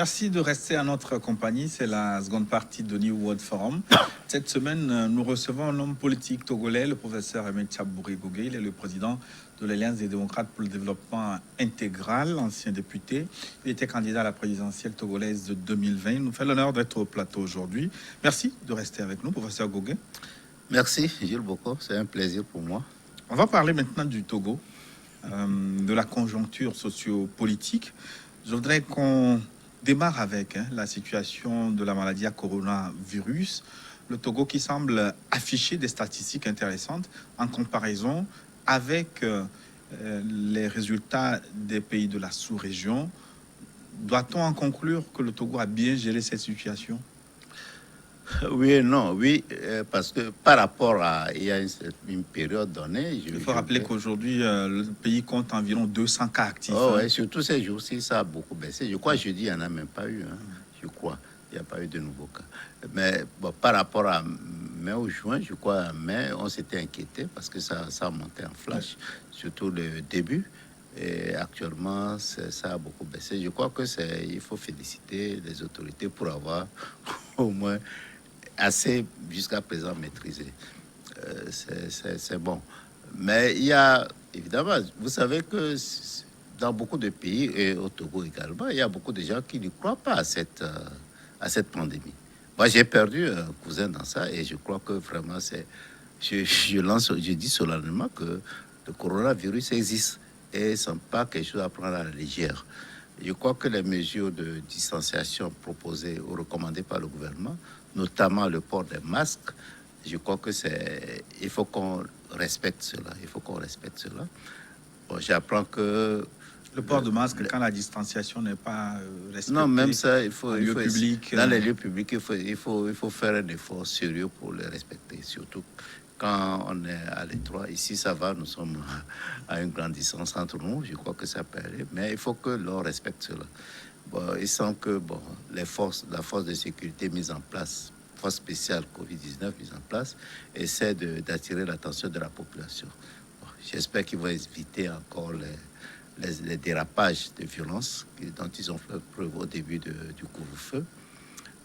Merci de rester à notre compagnie. C'est la seconde partie de New World Forum. Cette semaine, nous recevons un homme politique togolais, le professeur Aimé Tchabouri Gogé. Il est le président de l'Alliance des démocrates pour le développement intégral, ancien député. Il était candidat à la présidentielle togolaise de 2020. Il nous fait l'honneur d'être au plateau aujourd'hui. Merci de rester avec nous, professeur Gogé. Merci, Gilles Boko. C'est un plaisir pour moi. On va parler maintenant du Togo, de la conjoncture socio-politique. Je voudrais qu'on démarre avec la situation de la maladie à coronavirus. Le Togo qui semble afficher des statistiques intéressantes en comparaison avec les résultats des pays de la sous-région. Doit-on en conclure que le Togo a bien géré cette situation? Oui et non, oui, parce que par rapport à il y a une période donnée... Il faut rappeler qu'aujourd'hui, le pays compte environ 200 cas actifs. Oh, ouais, surtout ces jours-ci, ça a beaucoup baissé. Je crois, jeudi, il n'y en a même pas eu. Je crois, il n'y a pas eu de nouveaux cas. Mais bon, par rapport à mai ou juin, je crois, à mai, on s'était inquiété parce que ça montait en flash, surtout le début. Et actuellement, ça a beaucoup baissé. Je crois que il faut féliciter les autorités pour avoir au moins assez jusqu'à présent maîtrisé. C'est bon. Mais il y a, évidemment, vous savez que dans beaucoup de pays, et au Togo également, il y a beaucoup de gens qui ne croient pas à cette pandémie. Moi, j'ai perdu un cousin dans ça et je crois que vraiment, je dis solennellement que le coronavirus existe et ce n'est pas quelque chose à prendre à la légère. Je crois que les mesures de distanciation proposées ou recommandées par le gouvernement, notamment le port des masques, je crois que il faut qu'on respecte cela. Il faut qu'on respecte cela. Bon, j'apprends que le port de masque quand la distanciation n'est pas respectée. Non, même ça, il faut dans les lieux publics, il faut faire un effort sérieux pour les respecter, surtout quand on est à l'étroit. Ici, ça va, nous sommes à une grande distance entre nous. Je crois que ça peut aller, mais il faut que l'on respecte cela. Bon, il semble que la force de sécurité mise en place, force spéciale Covid-19 mise en place, essaie d'attirer l'attention de la population. Bon, j'espère qu'ils vont éviter encore les dérapages de violence dont ils ont fait preuve au début du couvre-feu.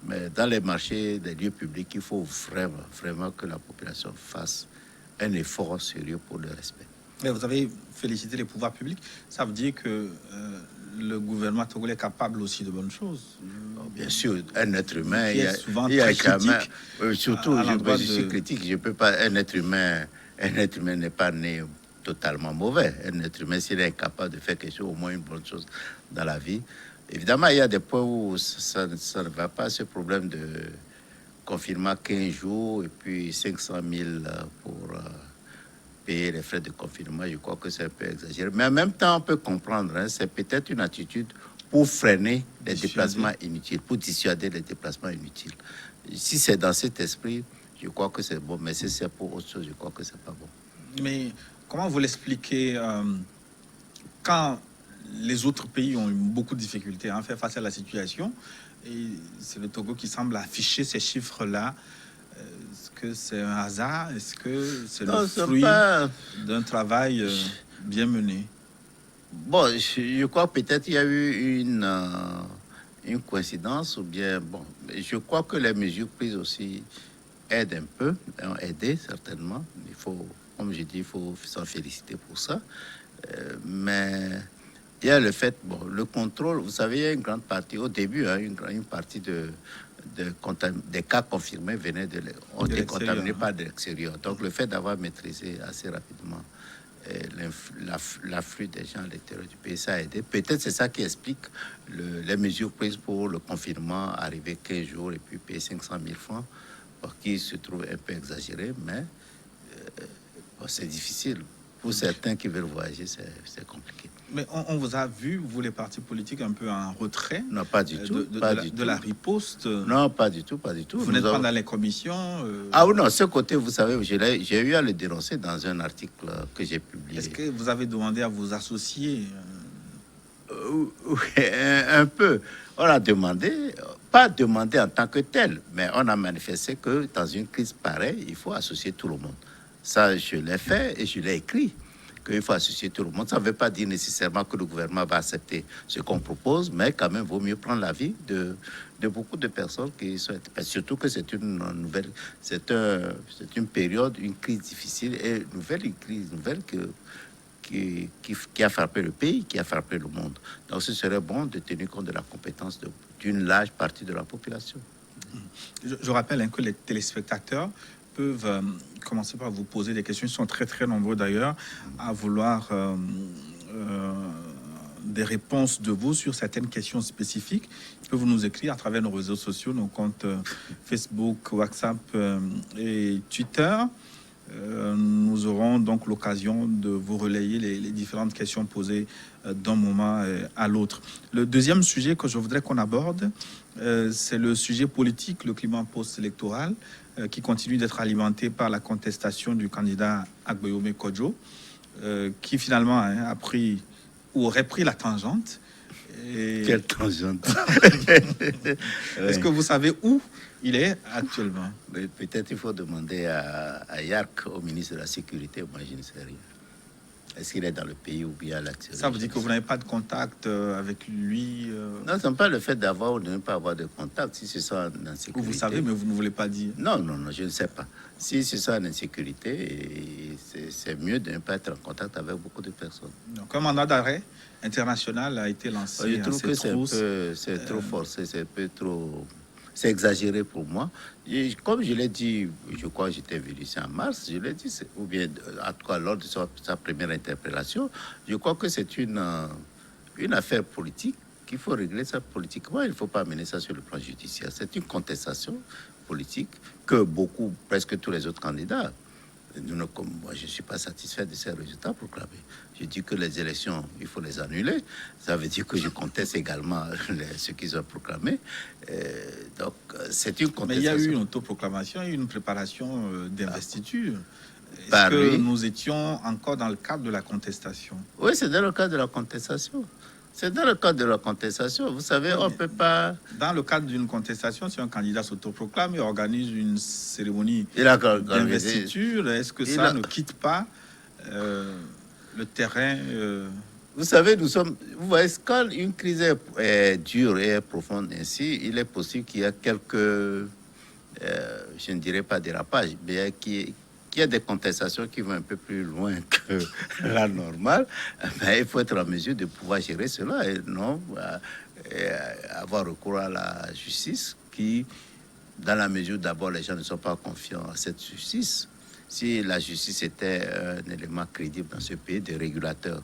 Mais dans les marchés, les lieux publics, il faut vraiment que la population fasse un effort sérieux pour le respect. Mais vous avez félicité les pouvoirs publics. Ça veut dire que le gouvernement togolais est capable aussi de bonnes choses. Bien sûr, un être humain, il y a jamais, surtout, je suis critique. Je peux pas. Un être humain n'est pas né totalement mauvais. Un être humain, s'il est incapable de faire quelque chose, au moins une bonne chose dans la vie. Évidemment, il y a des points où ça ne va pas. Ce problème de confinement 15 jours et puis 500 000 pour payer les frais de confinement, je crois que c'est un peu exagéré. Mais en même temps, on peut comprendre, c'est peut-être une attitude pour freiner les déplacements inutiles, pour dissuader les déplacements inutiles. Si c'est dans cet esprit, je crois que c'est bon. Mais si c'est pour autre chose, je crois que c'est pas bon. Mais comment vous l'expliquez quand les autres pays ont eu beaucoup de difficultés à faire face à la situation et c'est le Togo qui semble afficher ces chiffres-là? Est-ce que c'est un hasard? Est-ce que c'est le fruit d'un travail bien mené? Bon, je crois peut-être il y a eu une coïncidence ou bien je crois que les mesures prises aussi aident un peu, ont aidé certainement. Il faut, comme je dis, il faut s'en féliciter pour ça. Mais il y a le fait, le contrôle, vous savez, il y a une grande partie, au début, une partie des cas confirmés ont été contaminés par de l'extérieur. Donc, le fait d'avoir maîtrisé assez rapidement l'afflux des gens à l'intérieur du pays, ça a aidé. Peut-être c'est ça qui explique les mesures prises pour le confinement, arriver 15 jours et puis payer 500 000 francs, qui se trouve un peu exagéré, mais c'est difficile. Pour certains qui veulent voyager, c'est compliqué. Mais on vous a vu, vous les partis politiques, un peu en retrait? Non, pas du tout. De la riposte? Non, pas du tout. Vous n'êtes pas dans les commissions? Ah oui, non, ce côté, vous savez, j'ai eu à le dénoncer dans un article que j'ai publié. Est-ce que vous avez demandé à vos associés? Oui, un peu. On a demandé, pas demandé en tant que tel, mais on a manifesté que dans une crise pareille, il faut associer tout le monde. Ça, je l'ai fait et je l'ai écrit. qu'il faut associer tout le monde. Ça ne veut pas dire nécessairement que le gouvernement va accepter ce qu'on propose, mais quand même, il vaut mieux prendre l'avis de beaucoup de personnes qui sont... Surtout que c'est une nouvelle... C'est une période, une crise difficile et une crise nouvelle qui a frappé le pays, qui a frappé le monde. Donc, ce serait bon de tenir compte de la compétence d'une large partie de la population. Je rappelle que les téléspectateurs peuvent commencer par vous poser des questions. Ils sont très, très nombreux d'ailleurs à vouloir des réponses de vous sur certaines questions spécifiques. Ils peuvent nous écrire à travers nos réseaux sociaux, nos comptes Facebook, WhatsApp et Twitter. Nous aurons donc l'occasion de vous relayer les différentes questions posées d'un moment à l'autre. Le deuxième sujet que je voudrais qu'on aborde, c'est le sujet politique, le climat post-électoral, qui continue d'être alimenté par la contestation du candidat Agboyome Kodjo, qui finalement a pris ou aurait pris la tangente. Quelle tangente? Est-ce que vous savez où il est actuellement? Peut-être il faut demander à Yark, au ministre de la Sécurité. Moi, je ne sais rien. Est-ce qu'il est dans le pays ou bien à l'extérieur? Ça veut dire que vous n'avez pas de contact avec lui? Non, ce n'est pas le fait d'avoir ou de ne pas avoir de contact. Si c'est ça en insécurité... Vous savez, mais vous ne voulez pas dire. Non, je ne sais pas. Si c'est ça en insécurité, c'est mieux de ne pas être en contact avec beaucoup de personnes. Donc, un mandat d'arrêt international a été lancé. Je trouve que c'est trop forcé, c'est un peu trop... C'est exagéré pour moi. Et comme je l'ai dit, je crois que j'étais venu ici en mars, je l'ai dit, ou bien en tout cas lors de sa première interpellation, je crois que c'est une affaire politique qu'il faut régler ça politiquement. Il ne faut pas mener ça sur le plan judiciaire. C'est une contestation politique que presque tous les autres candidats, moi, je ne suis pas satisfait de ces résultats proclamés. Je dis que les élections, il faut les annuler. Ça veut dire que je conteste également ce qu'ils ont proclamé. Donc, c'est une contestation. Mais il y a eu une autoproclamation, il y a eu une préparation d'investiture. Est-ce que nous étions encore dans le cadre de la contestation? Oui, c'est dans le cadre de la contestation. C'est dans le cadre de la contestation. Vous savez, on ne peut pas... Dans le cadre d'une contestation, si un candidat s'autoproclame et organise une cérémonie d'investiture, est-ce que ça ne quitte pas le terrain Vous savez, vous voyez, quand une crise est dure et est profonde ainsi, il est possible qu'il y ait quelques... je ne dirais pas dérapage, mais qu'il y a des contestations qui vont un peu plus loin que la normale, mais il faut être en mesure de pouvoir gérer cela et non avoir recours à la justice qui, dans la mesure d'abord, les gens ne sont pas confiants à cette justice. Si la justice était un élément crédible dans ce pays, des régulateurs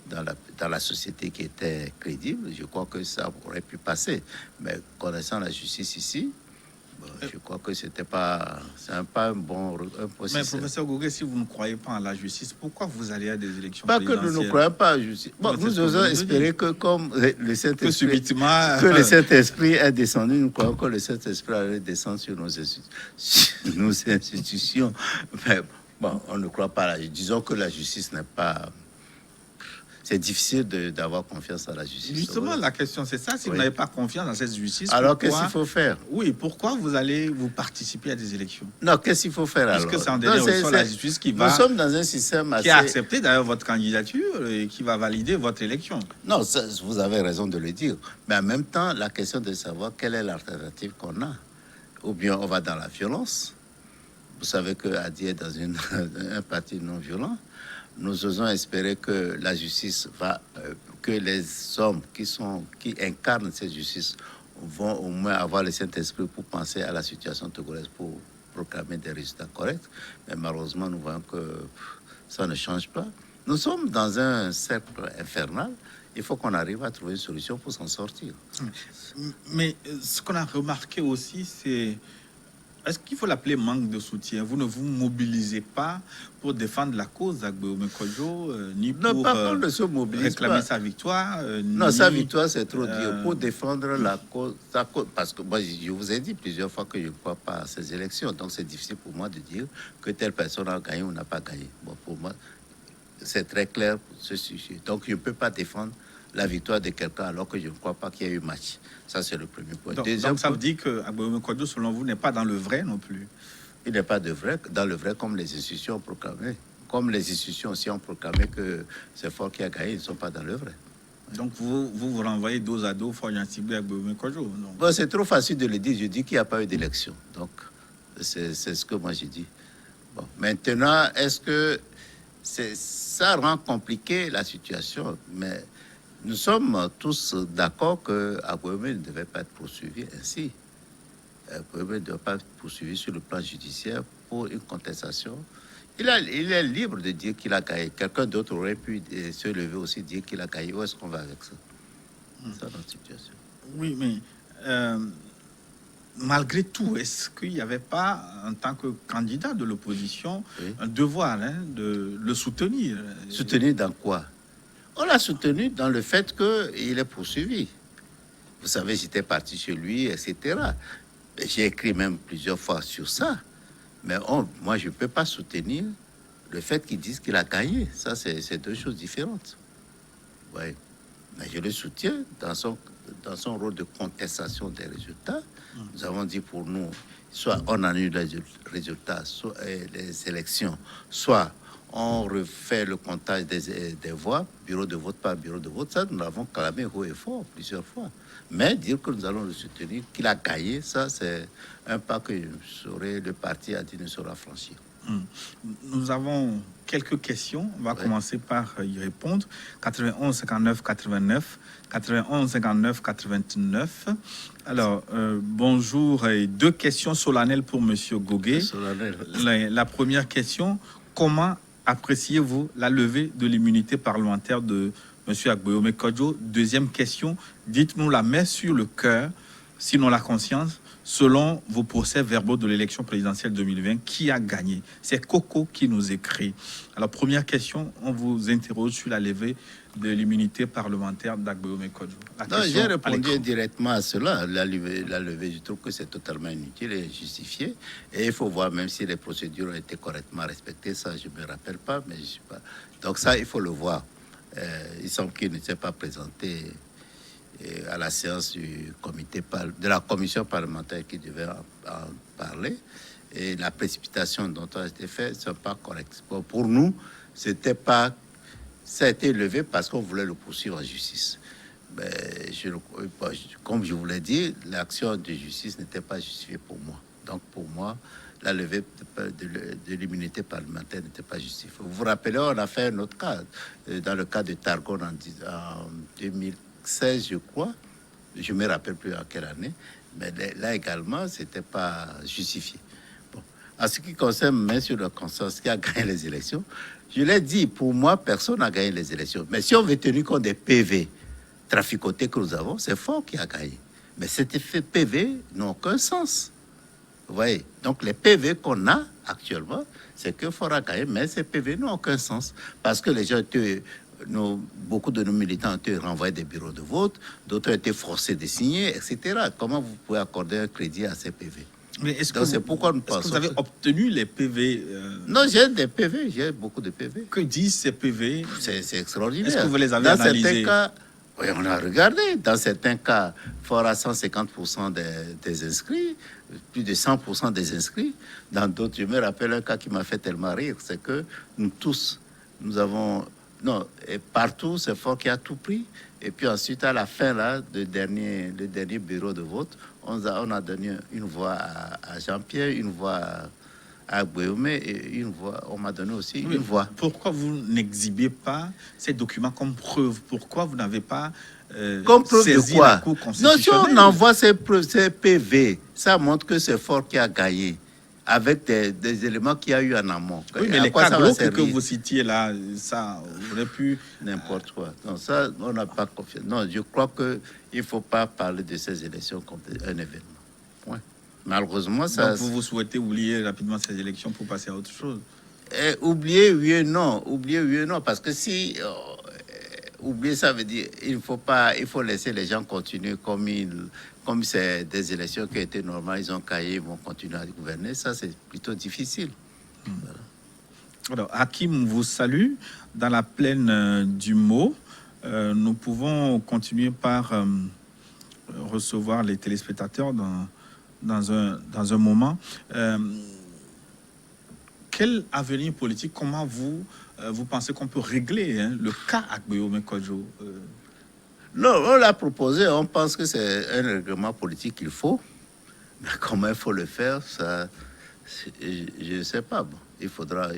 dans la société qui était crédible, je crois que ça aurait pu passer. Mais connaissant la justice ici, je crois que c'est pas un bon processus. Mais professeur Gougué, si vous ne croyez pas en la justice, pourquoi vous allez à des élections Pas que nous ne croyons pas à la justice. Bon, nous osons espérer que comme le Saint-Esprit est descendu, nous croyons que le Saint-Esprit allait descendre sur nos institutions. Mais bon, on ne croit pas à la justice. Disons que la justice n'est pas... C'est difficile d'avoir confiance à la justice. Justement, la question, c'est ça. Si vous n'avez pas confiance dans cette justice... Alors, qu'est-ce qu'il faut faire? Oui, pourquoi vous allez participer à des élections? Non, qu'est-ce qu'il faut faire alors? Puisque c'est en dernier ressort la justice qui va... Nous sommes dans un système assez... Qui a accepté d'ailleurs votre candidature et qui va valider votre élection. Non, ça, vous avez raison de le dire. Mais en même temps, la question de savoir quelle est l'alternative qu'on a. Ou bien on va dans la violence. Vous savez que Adi est dans un parti non violent. Nous osons espérer que la justice va, que les hommes qui incarnent cette justice vont au moins avoir le Saint-Esprit pour penser à la situation togolaise, pour proclamer des résultats corrects. Mais malheureusement, nous voyons que ça ne change pas. Nous sommes dans un cercle infernal. Il faut qu'on arrive à trouver une solution pour s'en sortir. Mais ce qu'on a remarqué aussi, c'est... Est-ce qu'il faut l'appeler manque de soutien? Vous ne vous mobilisez pas pour défendre la cause d'Agboyome Kodjo, ni pour réclamer sa victoire? Non, sa victoire, c'est trop dire. Pour défendre la cause, parce que moi, je vous ai dit plusieurs fois que je ne crois pas à ces élections. Donc, c'est difficile pour moi de dire que telle personne a gagné ou n'a pas gagné. Bon, pour moi, c'est très clair ce sujet. Donc, je ne peux pas défendre la victoire de quelqu'un alors que je ne crois pas qu'il y ait eu match. Ça, c'est le premier point. Donc ça veut dire que Agboyome Kodjo, selon vous, n'est pas dans le vrai non plus? Il n'est pas dans le vrai comme les institutions ont proclamé. comme les institutions aussi ont proclamé que c'est Fort qui a gagné, ils ne sont pas dans le vrai. Donc vous renvoyez dos à dos Fort Gnassingbe et Guillaume Kodjo. Bon, c'est trop facile de le dire. Je dis qu'il n'y a pas eu d'élection. Donc, c'est ce que moi j'ai dit. Bon, maintenant, est-ce que ça rend compliqué la situation? Mais nous sommes tous d'accord que Agueme ne devait pas être poursuivi ainsi. Agueme ne doit pas être poursuivi sur le plan judiciaire pour une contestation. Il est libre de dire qu'il a gagné. Quelqu'un d'autre aurait pu se lever aussi dire qu'il a gagné. Où est-ce qu'on va avec ça? C'est ça notre situation. Oui, mais malgré tout, est-ce qu'il n'y avait pas, en tant que candidat de l'opposition, Oui. un devoir de le soutenir? Soutenir dans quoi? On l'a soutenu dans le fait qu'il est poursuivi. Vous savez, j'étais parti chez lui, etc. J'ai écrit même plusieurs fois sur ça. Mais moi, je ne peux pas soutenir le fait qu'ils disent qu'il a gagné. Ça, c'est deux choses différentes. Oui. Mais je le soutiens dans son rôle de contestation des résultats. Nous avons dit pour nous, soit on annule les résultats, soit les élections, soit on refait le comptage des voix, bureau de vote par bureau de vote. Ça, nous l'avons clamé haut et fort plusieurs fois. Mais dire que nous allons le soutenir, qu'il a gagné, ça, c'est un pas que le parti a dit ne sera franchi. Nous avons quelques questions. On va commencer par y répondre. 91 59 89, 91 59 89. Alors, bonjour. Deux questions solennelles pour Monsieur Gogué. La première question, comment appréciez-vous la levée de l'immunité parlementaire de Monsieur Guillaume Kodjo? Deuxième question, dites-nous la main sur le cœur, sinon la conscience. Selon vos procès-verbaux de l'élection présidentielle 2020, qui a gagné? C'est Coco qui nous écrit. Alors, première question, on vous interroge sur la levée de l'immunité parlementaire d'Agbéome Kodjo. J'ai répondu directement à cela. La levée, je trouve que c'est totalement inutile et justifié. Et il faut voir même si les procédures ont été correctement respectées. Ça, je ne me rappelle pas, mais je ne suis pas... Donc ça, il faut le voir. Il semble qu'il ne s'est pas présenté à la séance du de la commission parlementaire qui devait en parler, et la précipitation dont a été fait, c'est pas correct. Bon, pour nous, c'était pas, ça a été levé parce qu'on voulait le poursuivre en justice. Mais comme je vous l'ai dit, l'action de justice n'était pas justifiée pour moi. Donc pour moi, la levée de l'immunité parlementaire n'était pas justifiée. Vous vous rappelez, on a fait un autre cas, dans le cas de Targon en 2016, je crois. Je me rappelle plus à quelle année, mais là également, c'était pas justifié. Bon. En ce qui concerne M. le conscience qui a gagné les élections, je l'ai dit, pour moi, personne n'a gagné les élections. Mais si on veut tenir compte des PV traficotés que nous avons, c'est Fort qui a gagné. Mais ces PV n'ont aucun sens. Vous voyez, donc les PV qu'on a actuellement, c'est que Fort a gagné, mais ces PV n'ont aucun sens. Parce que les gens beaucoup de nos militants ont été renvoyés des bureaux de vote, d'autres ont été forcés de signer, etc. Comment vous pouvez accorder un crédit à ces PV? Mais est-ce que vous avez obtenu les PV? Non, j'ai des PV, j'ai beaucoup de PV. Que disent ces PV? C'est extraordinaire. Est-ce que vous les avez analysés? Certains cas, oui, on a regardé. Dans certains cas, Fort à 150% des inscrits, plus de 100% des inscrits. Dans d'autres, je me rappelle un cas qui m'a fait tellement rire, c'est que nous tous, nous avons... Non, et partout, c'est Fort qui a tout pris. Et puis ensuite, à la fin, là, le dernier bureau de vote, on a donné une voix à Jean-Pierre, une voix à Guillaume et une voix, on m'a donné aussi une voix. Pourquoi vous n'exhibez pas ces documents comme preuve? Pourquoi vous n'avez pas comme preuve de quoi? la Cour constitutionnelle? Non, si on envoie ces PV, ça montre que c'est Fort qui a gagné, avec des éléments qu'il y a eu en amont. Oui, mais les cas que vous citiez là, ça aurait pu... N'importe quoi. Non, ça, on n'a pas confiance. Non, je crois qu'il ne faut pas parler de ces élections comme un événement. Point. Malheureusement, ça... Donc vous souhaitez oublier rapidement ces élections pour passer à autre chose? Oublier, oui et non. Oublier, oui et non. Parce que si... oublier, ça veut dire il faut laisser les gens continuer comme c'est des élections qui étaient normales, ils ont caillé, ils vont continuer à gouverner. Ça, c'est plutôt difficile. Voilà. Alors, Hakim vous salue dans la plaine du mot. Nous pouvons continuer par recevoir les téléspectateurs dans un moment. quel avenir politique, comment vous pensez qu'on peut régler le cas Agbeome Kodjo Non, on l'a proposé, on pense que c'est un règlement politique qu'il faut. Mais comment il faut le faire, ça, je ne sais pas. Bon, il faudra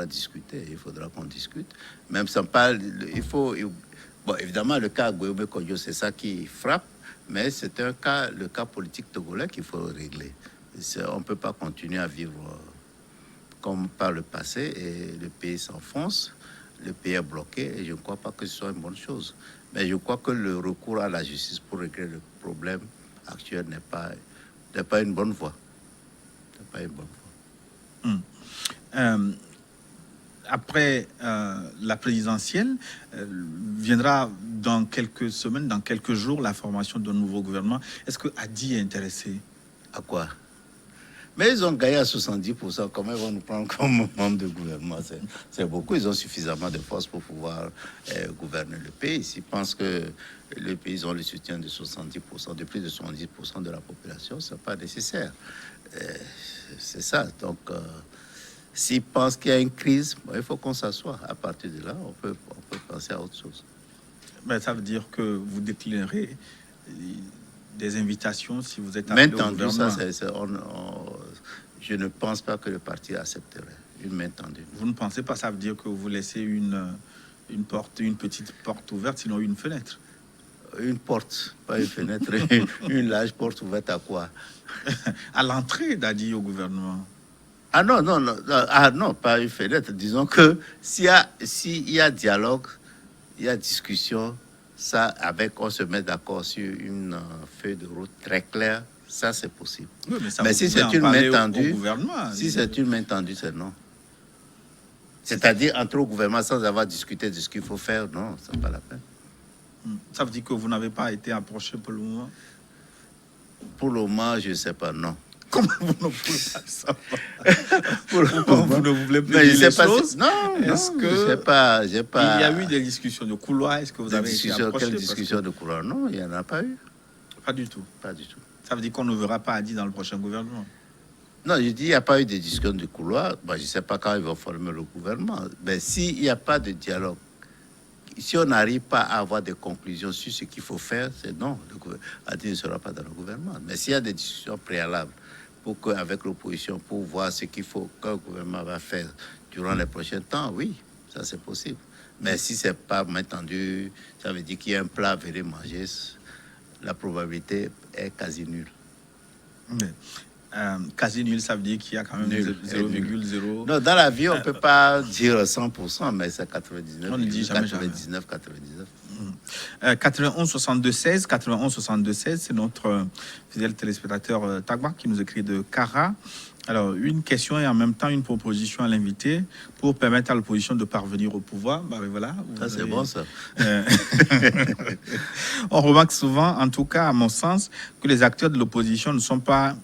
discuter, il faudra qu'on discute. Même sans pas, bon, évidemment, le cas Agbeome Kodjo, c'est ça qui frappe, mais c'est le cas politique togolais qu'il faut régler. On ne peut pas continuer à vivre comme par le passé et le pays s'enfonce, le pays est bloqué et je ne crois pas que ce soit une bonne chose. Mais je crois que le recours à la justice pour régler le problème actuel n'est pas une bonne voie. C'est pas une bonne voie. Après la présidentielle, viendra dans quelques semaines, dans quelques jours, la formation d'un nouveau gouvernement. Est-ce que Adi est intéressé? À quoi? Mais ils ont gagné à 70%. Comment ils vont nous prendre comme membre de gouvernement? C'est beaucoup. Ils ont suffisamment de force pour pouvoir gouverner le pays. S'ils pensent que les pays ont le soutien de 70%, de plus de 70% de la population, ce n'est pas nécessaire. C'est ça. Donc, s'ils pensent qu'il y a une crise, bon, il faut qu'on s'assoie. À partir de là, on peut penser à autre chose. Ben, ça veut dire que vous déclinerez des invitations si vous êtes appelé au gouvernement. Je ne pense pas que le parti accepterait une main tendue. Vous ne pensez pas, ça veut dire que vous laissez une petite porte ouverte, sinon une fenêtre? Une porte, pas une fenêtre, une large porte ouverte à quoi? À l'entrée d'Adi au gouvernement. Ah non, non, pas une fenêtre. Disons que s'il y a dialogue, il y a discussion, ça, on se met d'accord sur une feuille de route très claire, ça c'est possible. Oui, mais si c'est une main tendue, si c'est non. C'est-à-dire entrer au gouvernement sans avoir discuté de ce qu'il faut faire, non, c'est pas la peine. Ça veut dire que vous n'avez pas été approché pour le moment? Pour le moment, je ne sais pas, non. Comment vous ne voulez pas savoir? Pourquoi vous ne voulez plus dire les choses? Non, est-ce que j'ai pas. Il y a eu des discussions de couloir. Est-ce que vous avez été approché? Quelle discussion de couloir? Non, il n'y en a pas eu. Pas du tout. Pas du tout. Ça veut dire qu'on ne verra pas Adi dans le prochain gouvernement? Non, je dis il n'y a pas eu de discussion de couloir. Bon, je ne sais pas quand ils vont former le gouvernement. Mais s'il n'y a pas de dialogue, si on n'arrive pas à avoir des conclusions sur ce qu'il faut faire, c'est non. Adi ne sera pas dans le gouvernement. Mais s'il y a des discussions préalables avec l'opposition pour voir ce qu'il faut que le gouvernement va faire durant les prochains temps, oui, ça c'est possible. Mais si c'est pas entendu, ça veut dire qu'il y a un plat à venir manger, la probabilité est quasi nulle. Quasi nul, ça veut dire qu'il y a quand même 0,0. Non, dans la vie, on ne peut pas dire 100%, mais c'est 99. On ne dit jamais 99. 91 62 16, 91 62 16, c'est notre fidèle téléspectateur Tagba qui nous écrit de Kara. Alors, une question et en même temps une proposition à l'invité pour permettre à l'opposition de parvenir au pouvoir. Bah, voilà, ça, c'est bon, ça. On remarque souvent, en tout cas à mon sens, que les acteurs de l'opposition ne sont pas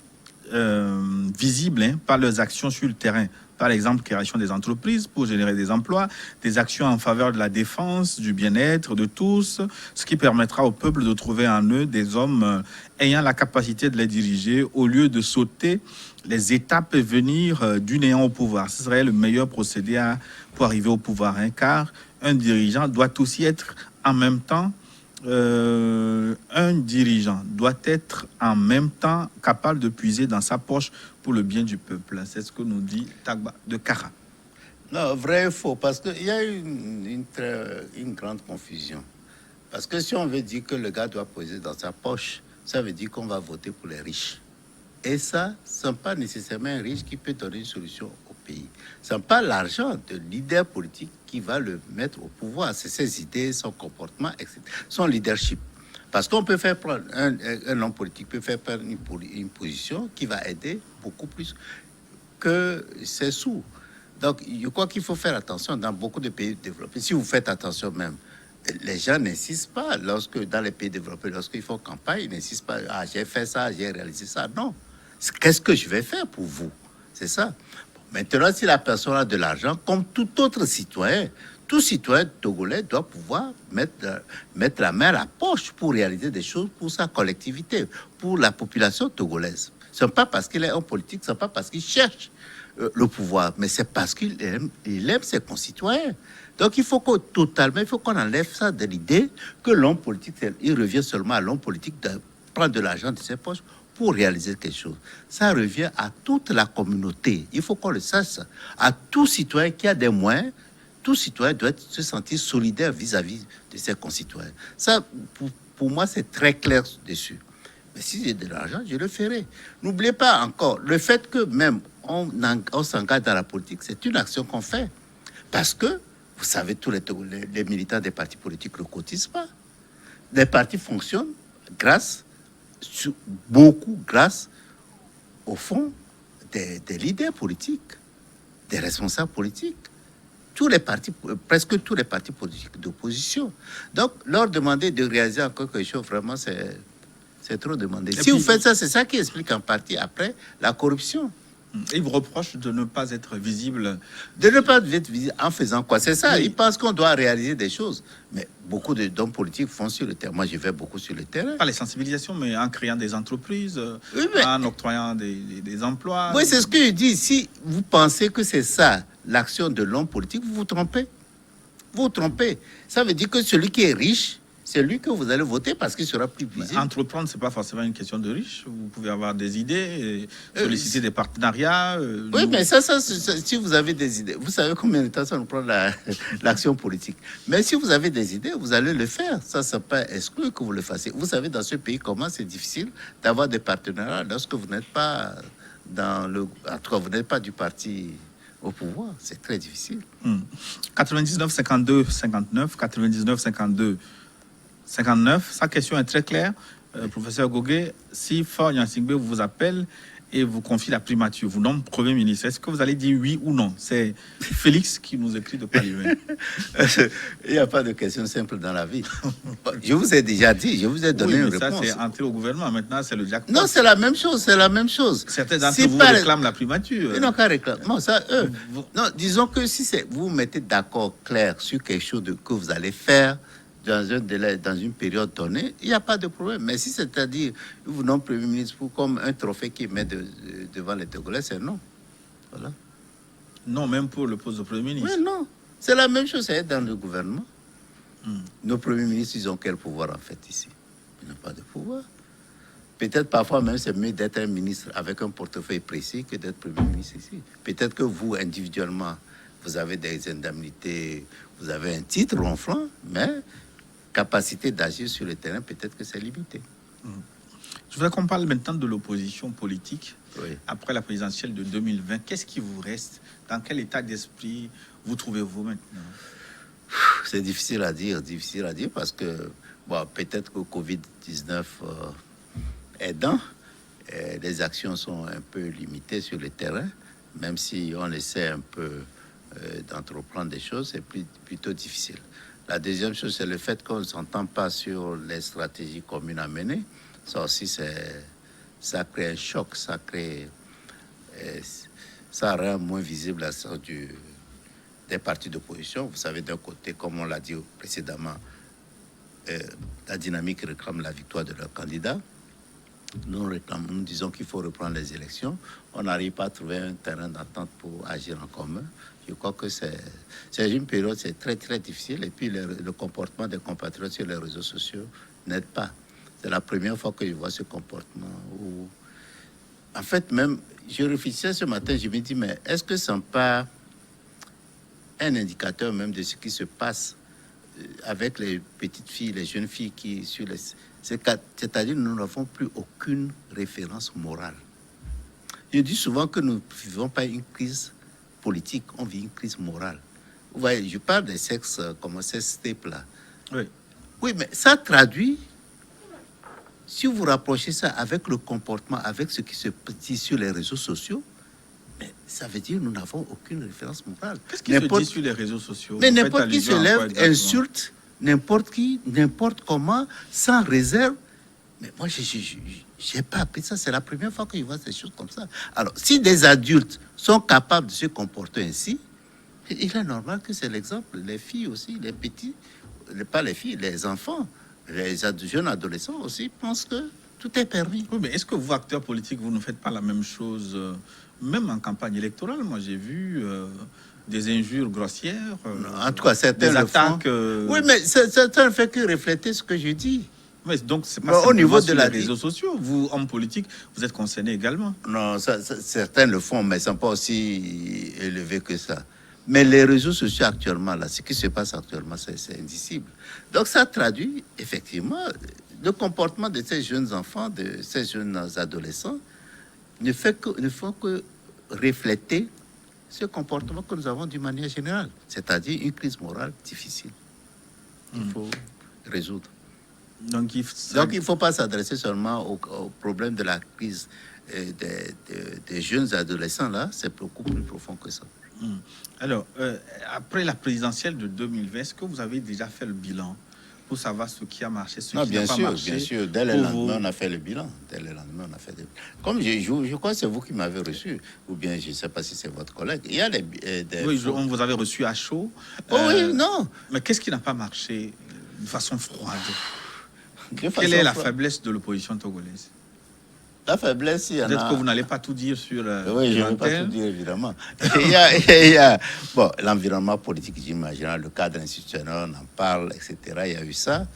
visibles par leurs actions sur le terrain. Par exemple, création des entreprises pour générer des emplois, des actions en faveur de la défense, du bien-être de tous, ce qui permettra au peuple de trouver en eux des hommes ayant la capacité de les diriger au lieu de sauter les étapes et venir du néant au pouvoir. Ce serait le meilleur procédé pour arriver au pouvoir, car un dirigeant doit aussi être en même temps capable de puiser dans sa poche pour le bien du peuple. C'est ce que nous dit Tagba de Kara. Non, vrai et faux, parce qu'il y a une grande confusion. Parce que si on veut dire que le gars doit puiser dans sa poche, ça veut dire qu'on va voter pour les riches. Et ça, ce n'est pas nécessairement un riche qui peut donner une solution au pays. Ce n'est pas l'argent de leader politique qui va le mettre au pouvoir. C'est ses idées, son comportement, etc. Son leadership. Parce qu'on peut faire prendre, un homme politique peut faire prendre une position qui va aider beaucoup plus que ses sous. Donc, je crois qu'il faut faire attention dans beaucoup de pays développés. Si vous faites attention même, les gens n'insistent pas dans les pays développés, lorsqu'ils font campagne, ils n'insistent pas. Ah, j'ai fait ça, j'ai réalisé ça. Non. Qu'est-ce que je vais faire pour vous? C'est ça. Maintenant, si la personne a de l'argent, comme tout autre citoyen, tout citoyen togolais doit pouvoir mettre la main à la poche pour réaliser des choses pour sa collectivité, pour la population togolaise. Ce n'est pas parce qu'il est en politique, ce n'est pas parce qu'il cherche le pouvoir, mais c'est parce il aime ses concitoyens. Donc il faut qu'on enlève ça de l'idée que l'homme politique, il revient seulement à l'homme politique de prendre de l'argent de ses poches pour réaliser quelque chose. Ça revient à toute la communauté. Il faut qu'on le sache. À tout citoyen qui a des moyens, tout citoyen doit se sentir solidaire vis-à-vis de ses concitoyens. Ça, pour moi, c'est très clair dessus. Mais si j'ai de l'argent, je le ferai. N'oubliez pas encore, le fait que même on s'engage dans la politique, c'est une action qu'on fait. Parce que, vous savez, tous les militants des partis politiques ne cotisent pas. Les partis fonctionnent beaucoup grâce au fond des leaders politiques, des responsables politiques. Presque tous les partis politiques d'opposition. Donc, leur demander de réaliser encore quelque chose, vraiment, c'est trop demandé. Si vous faites ça, c'est ça qui explique en partie après la corruption. Et ils vous reprochent de ne pas être visible. De ne pas être visible en faisant quoi? C'est ça. Oui. Ils pensent qu'on doit réaliser des choses. Mais beaucoup d'hommes politiques font sur le terrain. Moi, je vais beaucoup sur le terrain. Pas les sensibilisations, mais en créant des entreprises, oui, mais... en octroyant des emplois. Oui, c'est ce que je dis. Si vous pensez que c'est ça, l'action de l'homme politique, vous vous trompez. Vous vous trompez. Ça veut dire que celui qui est riche, c'est lui que vous allez voter parce qu'il sera plus visible. Entreprendre, c'est pas forcément une question de riche. Vous pouvez avoir des idées, solliciter des partenariats. Oui, mais ça, si vous avez des idées, vous savez combien de temps ça nous prend l'action politique. Mais si vous avez des idées, vous allez le faire. Ça, c'est pas exclu que vous le fassiez. Vous savez, dans ce pays, comment c'est difficile d'avoir des partenariats lorsque vous n'êtes pas en tout cas, vous n'êtes pas du parti au pouvoir. C'est très difficile. 99, 52, 59, 99, 52. 59, sa question est très claire. Professeur Gogué, si Faure Gnassingbé vous appelle et vous confie la primature, vous nomme Premier ministre, est-ce que vous allez dire oui ou non? C'est Félix qui nous écrit de Paris. Il n'y a pas de question simple dans la vie. Je vous ai déjà dit, je vous ai donné une réponse. Ça, c'est entrer au gouvernement. Maintenant, c'est le jackpot. Non, c'est la même chose, c'est la même chose. Certains d'entre vous réclament la primature. Ils n'ont qu'à réclamer. Non, ça, eux. Non, disons que si vous vous mettez d'accord clair sur quelque chose que vous allez faire, dans un délai, dans une période donnée, il n'y a pas de problème. Mais si c'est-à-dire, vous nommez Premier ministre comme un trophée qui met devant les Togolais, c'est non. Voilà. Non, même pour le poste de Premier ministre. Oui, non. C'est la même chose, c'est dans le gouvernement. Nos premiers ministres, ils ont quel pouvoir en fait ici? Ils n'ont pas de pouvoir. Peut-être parfois même c'est mieux d'être un ministre avec un portefeuille précis que d'être Premier ministre ici. Peut-être que vous, individuellement, vous avez des indemnités, vous avez un titre ronflant, mais capacité d'agir sur le terrain, peut-être que c'est limité. Je voudrais qu'on parle maintenant de l'opposition politique. Oui. Après la présidentielle de 2020, qu'est-ce qui vous reste? Dans quel état d'esprit vous trouvez-vous maintenant? C'est difficile à dire parce que bon, peut-être que Covid-19 aidant, les actions sont un peu limitées sur le terrain, même si on essaie un peu d'entreprendre des choses, c'est plutôt difficile. La deuxième chose, c'est le fait qu'on ne s'entend pas sur les stratégies communes à mener. Ça aussi, ça crée un choc, ça rend moins visible la sorte des partis d'opposition. Vous savez, d'un côté, comme on l'a dit précédemment, la dynamique réclame la victoire de leur candidat. Nous disons qu'il faut reprendre les élections. On n'arrive pas à trouver un terrain d'entente pour agir en commun. Je crois que c'est une période, c'est très, très difficile. Et puis, le comportement des compatriotes sur les réseaux sociaux n'aide pas. C'est la première fois que je vois ce comportement où... En fait, même, je réfléchissais ce matin, je me dis, mais est-ce que ce n'est pas un indicateur même de ce qui se passe avec les petites filles, les jeunes filles qui sur les... C'est-à-dire nous n'avons plus aucune référence morale. Je dis souvent que nous ne vivons pas une crise politique, on vit une crise morale. Vous voyez, je parle des sexes comme ces staples-là. Oui. Oui, mais ça traduit, si vous rapprochez ça avec le comportement, avec ce qui se dit sur les réseaux sociaux, mais ça veut dire que nous n'avons aucune référence morale. Qu'est-ce qui se dit sur les réseaux sociaux? Mais n'importe qui se lève, insulte n'importe qui, n'importe comment, sans réserve. Mais moi, je n'ai pas appris ça. C'est la première fois que je vois ces choses comme ça. Alors, si des adultes sont capables de se comporter ainsi, il est normal que c'est l'exemple. Les filles aussi, les petits, pas les filles, les enfants, les jeunes adolescents aussi pensent que tout est permis. Oui, mais est-ce que vous, acteurs politiques, vous ne faites pas la même chose? même en campagne électorale, moi j'ai vu des injures grossières, En tout cas, certains des le font. attaques. Oui, mais ça ne fait que refléter ce que je dis. Mais donc, c'est pas Bon, au simplement niveau de sur la les réseaux sociaux. Vous, hommes politiques, vous êtes concernés également. Non, certains le font, mais ils ne sont pas aussi élevés que ça. Mais les réseaux sociaux actuellement, là, ce qui se passe actuellement, c'est indicible. Donc ça traduit effectivement le comportement de ces jeunes enfants, de ces jeunes adolescents, ne font que refléter ce comportement que nous avons d'une manière générale, c'est-à-dire une crise morale difficile qu'il faut résoudre. Donc, il ne faut pas s'adresser seulement au problème de la crise des jeunes adolescents, là, c'est beaucoup plus profond que ça. Alors, après la présidentielle de 2020, est-ce que vous avez déjà fait le bilan pour savoir ce qui a marché, ce qui n'a pas marché? Bien sûr. Dès le lendemain, on a fait le bilan. Comme je crois que c'est vous qui m'avez reçu, ou bien je ne sais pas si c'est votre collègue. Il y a oui, on vous avait reçu à chaud. Oui, non. Mais qu'est-ce qui n'a pas marché de façon froide? Quelle est la faiblesse de l'opposition togolaise? La faiblesse, il y en a... Peut-être que vous n'allez pas tout dire sur... oui, je ne vais pas tout dire, évidemment. il y a bon, l'environnement politique, j'imagine, le cadre institutionnel, on en parle, etc. Il y a eu ça.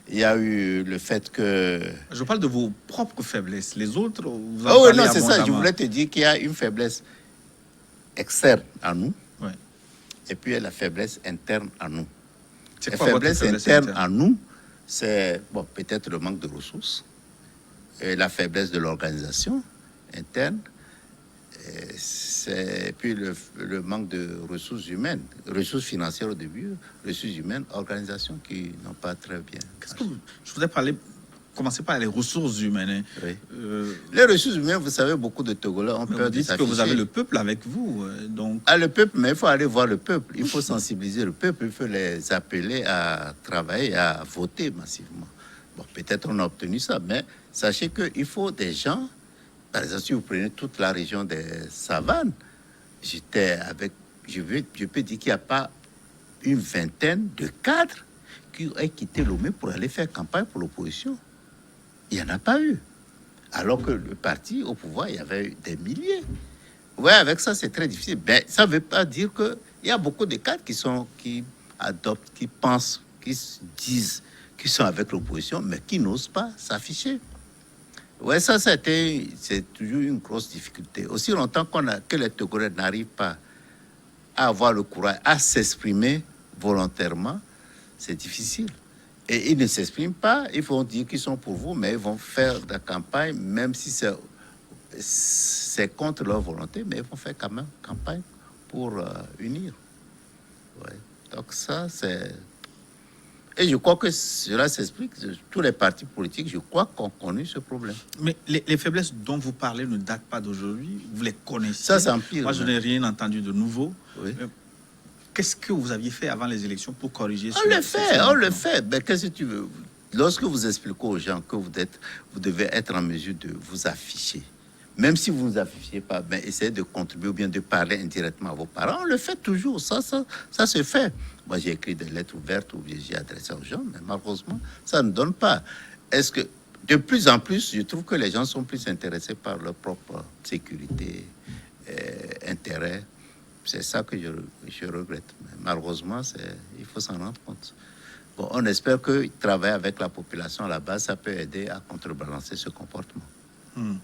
Il y a eu le fait que... Je parle de vos propres faiblesses. Les autres, vous en parlez non, c'est ça. Je voulais te dire qu'il y a une faiblesse externe à nous. Ouais. Et puis la faiblesse interne à nous. La faiblesse interne à nous, c'est bon, peut-être le manque de ressources. Et la faiblesse de l'organisation interne, et puis le manque de ressources humaines, ressources financières au début, ressources humaines, organisation qui n'ont pas très bien. Je voudrais commencer par les ressources humaines. Hein. Oui. Les ressources humaines, vous savez, beaucoup de Togolais ont peur de s'afficher. Que vous avez le peuple avec vous. Donc... le peuple, mais il faut aller voir le peuple. Il faut sensibiliser le peuple, il faut les appeler à travailler, à voter massivement. Bon, peut-être on a obtenu ça, mais sachez qu'il faut des gens. Par exemple, si vous prenez toute la région des savanes, je peux dire qu'il n'y a pas une vingtaine de cadres qui ont quitté Lomé pour aller faire campagne pour l'opposition. Il n'y en a pas eu. Alors que le parti au pouvoir, il y avait eu des milliers. Oui, avec ça, c'est très difficile. Mais ça ne veut pas dire qu'il y a beaucoup de cadres qui adoptent, qui pensent, qui se disent qui sont avec l'opposition, mais qui n'osent pas s'afficher. Ouais, ça, c'est toujours une grosse difficulté. Aussi longtemps que les Togolais n'arrivent pas à avoir le courage, à s'exprimer volontairement, c'est difficile. Et ils ne s'expriment pas, ils vont dire qu'ils sont pour vous, mais ils vont faire de la campagne, même si c'est contre leur volonté, mais ils vont faire quand même campagne pour unir. Ouais. Donc ça, c'est... Et je crois que cela s'explique. Tous les partis politiques, je crois qu'on connaît ce problème. Mais les faiblesses dont vous parlez ne datent pas d'aujourd'hui. Vous les connaissez. Ça, c'est empire. Moi, je n'ai rien entendu de nouveau. Oui. Qu'est-ce que vous aviez fait avant les élections pour corriger On le fait. Mais qu'est-ce que tu veux? Lorsque vous expliquez aux gens que vous devez être en mesure de vous afficher, même si vous ne vous affichez pas, ben, essayez de contribuer ou bien de parler indirectement à vos parents. On le fait toujours. Ça se fait. Moi, j'ai écrit des lettres ouvertes ou bien j'ai adressé aux gens, mais malheureusement, ça ne donne pas. Est-ce que, de plus en plus, je trouve que les gens sont plus intéressés par leur propre sécurité, intérêt. C'est ça que je regrette. Mais malheureusement, il faut s'en rendre compte. Bon, on espère que travailler avec la population à la base, ça peut aider à contrebalancer ce comportement. Vous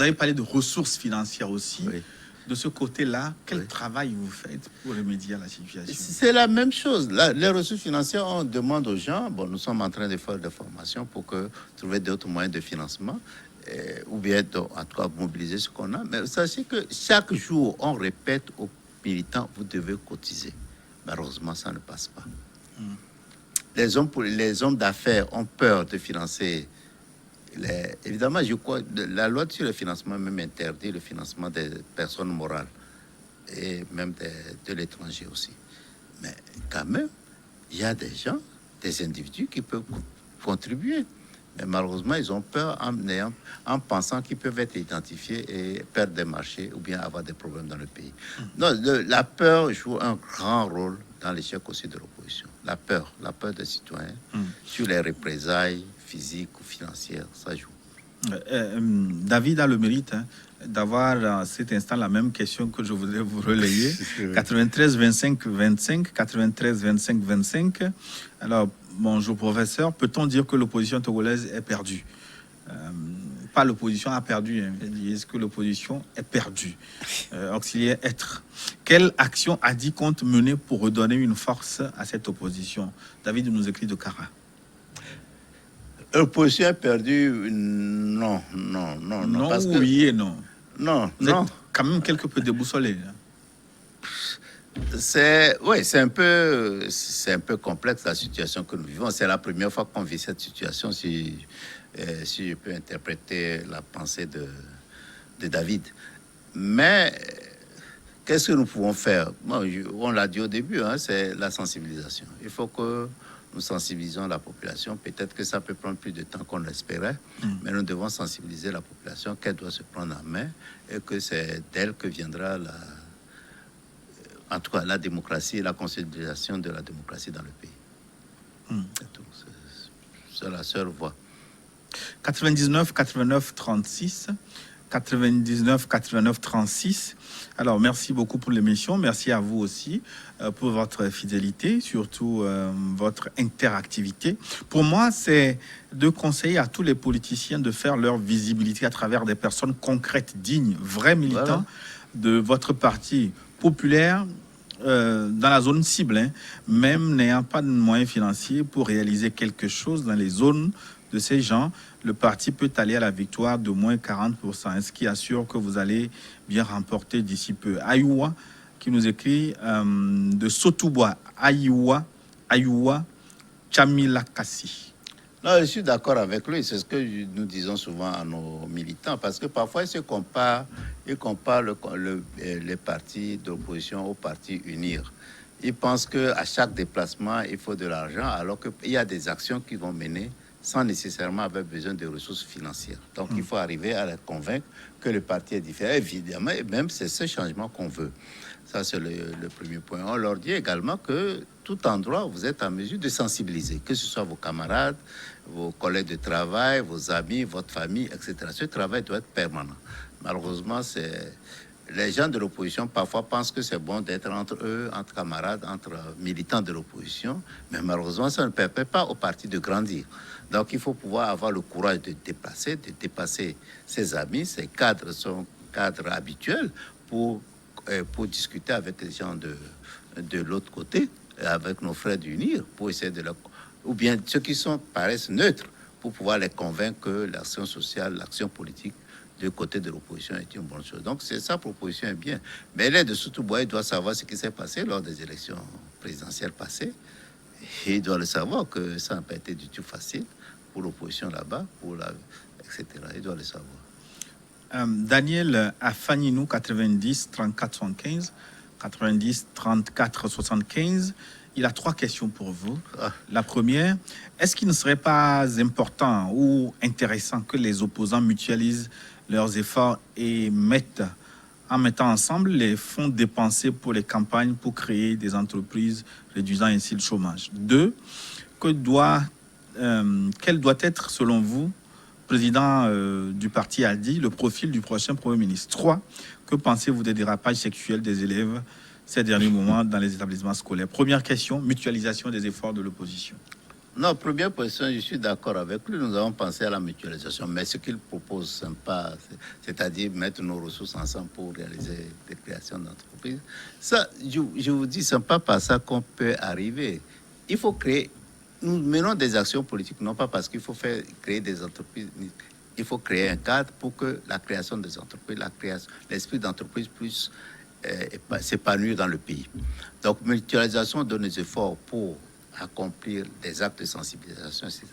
avez parlé de ressources financières aussi. Oui. De ce côté-là, quel travail vous faites pour remédier à la situation? C'est la même chose. Les ressources financières, on demande aux gens, bon, nous sommes en train de faire des formations pour trouver d'autres moyens de financement, ou bien, en tout cas, mobiliser ce qu'on a. Mais sachez que chaque jour, on répète aux militants, vous devez cotiser. Malheureusement, ça ne passe pas. Les hommes d'affaires ont peur de financer. Évidemment, je crois la loi sur le financement même interdit le financement des personnes morales et même de l'étranger aussi. Mais quand même, il y a des gens, des individus qui peuvent contribuer. Mais malheureusement, ils ont peur en pensant qu'ils peuvent être identifiés et perdre des marchés ou bien avoir des problèmes dans le pays. Non, la peur joue un grand rôle dans l'échec aussi de l'opposition. La peur des citoyens sur les représailles physiques ou financières, ça joue. David a le mérite d'avoir à cet instant la même question que je voudrais vous relayer. 93 25 25, 93 25 25. Alors, bonjour professeur, peut-on dire que l'opposition togolaise est perdue? Pas l'opposition a perdu, hein. Est-ce que l'opposition est perdue? Auxiliaire être. Quelle action a dit compte mener pour redonner une force à cette opposition? David nous écrit de Cara. L'opposition est perdue. Non, non, non, non. Non, Parce que, oui et non. non, Vous non. êtes quand même quelque peu déboussolé. C'est un peu complexe la situation que nous vivons. C'est la première fois qu'on vit cette situation, si je peux interpréter la pensée de David. Mais qu'est-ce que nous pouvons faire? Bon, on l'a dit au début, hein, c'est la sensibilisation. Il faut que nous sensibilisons la population. Peut-être que ça peut prendre plus de temps qu'on l'espérait, mais nous devons sensibiliser la population qu'elle doit se prendre en main et que c'est d'elle que viendra en tout cas la démocratie et la consolidation de la démocratie dans le pays. C'est tout. C'est la seule voie. 99 89 36 99 89 36. Alors, merci beaucoup pour l'émission. Merci à vous aussi pour votre fidélité, surtout votre interactivité. Pour moi, c'est de conseiller à tous les politiciens de faire leur visibilité à travers des personnes concrètes, dignes, vrais militants de votre parti populaire dans la zone cible, hein, même n'ayant pas de moyens financiers pour réaliser quelque chose dans les zones de ces gens, le parti peut aller à la victoire de moins 40%, ce qui assure que vous allez bien remporter d'ici peu. Ayoua, qui nous écrit de Sotoubois, Ayoua, Chamilakasi. Non, je suis d'accord avec lui. C'est ce que nous disons souvent à nos militants, parce que parfois ils se comparent, les partis d'opposition aux partis UNIR. Ils pensent qu'à chaque déplacement, il faut de l'argent, alors qu'il y a des actions qui vont mener sans nécessairement avoir besoin de ressources financières. Donc, il faut arriver à les convaincre que le parti est différent. Évidemment, et même c'est ce changement qu'on veut. Ça, c'est le premier point. On leur dit également que tout endroit, vous êtes en mesure de sensibiliser, que ce soit vos camarades, vos collègues de travail, vos amis, votre famille, etc. Ce travail doit être permanent. Malheureusement, les gens de l'opposition parfois pensent que c'est bon d'être entre eux, entre camarades, entre militants de l'opposition, mais malheureusement, ça ne permet pas au parti de grandir. Donc, il faut pouvoir avoir le courage de dépasser ses amis, ses cadres, son cadre habituel, pour discuter avec les gens de l'autre côté, avec nos frères d'unir, pour essayer ou bien ceux qui paraissent neutres, pour pouvoir les convaincre que l'action sociale, l'action politique du côté de l'opposition est une bonne chose. Donc, c'est ça, l'opposition est bien. Mais l'aide de Sotoubois, il doit savoir ce qui s'est passé lors des élections présidentielles passées. Et il doit le savoir que ça n'a pas été du tout facile pour l'opposition là-bas, etc. Il doit le savoir. Daniel Afaninou, 90 34 75, 90 34 75. Il a 3 questions pour vous. La première, est-ce qu'il ne serait pas important ou intéressant que les opposants mutualisent leurs efforts et en mettant ensemble les fonds dépensés pour les campagnes pour créer des entreprises, réduisant ainsi le chômage? 2, quel doit être, selon vous, président du parti a dit, le profil du prochain Premier ministre? 3, que pensez-vous des dérapages sexuels des élèves ces derniers moments dans les établissements scolaires? Première question, mutualisation des efforts de l'opposition. Non, première position, je suis d'accord avec lui. Nous avons pensé à la mutualisation, mais ce qu'il propose, c'est-à-dire mettre nos ressources ensemble pour réaliser des créations d'entreprises, ça, je vous dis, ce n'est pas par ça qu'on peut arriver. Il faut créer. Nous menons des actions politiques, non pas parce qu'il faut créer des entreprises. Il faut créer un cadre pour que la création des entreprises, l'esprit d'entreprise puisse s'épanouir dans le pays. Donc, mutualisation de nos efforts pour accomplir des actes de sensibilisation, etc.